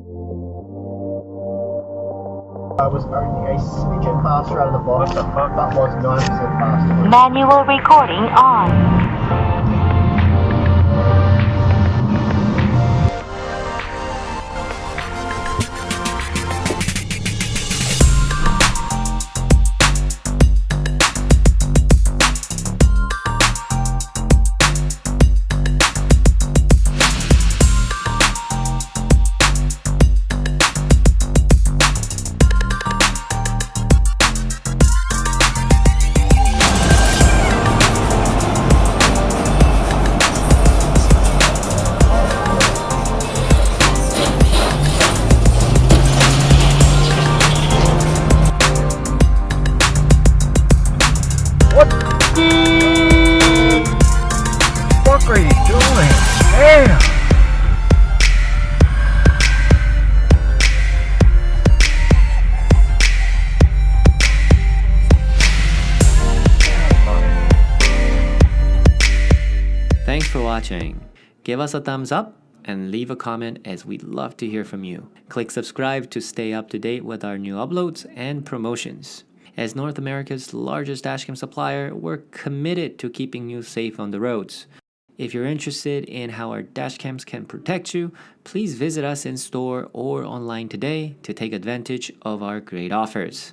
I was only a smidgen faster out of the box, but was 9% faster. Manual recording on. What the fuck are you doing? Damn! Thanks for watching. Give us a thumbs up and leave a comment as we'd love to hear from you. Click subscribe to stay up to date with our new uploads and promotions. As North America's largest dashcam supplier, we're committed to keeping you safe on the roads. If you're interested in how our dashcams can protect you, please visit us in store or online today to take advantage of our great offers.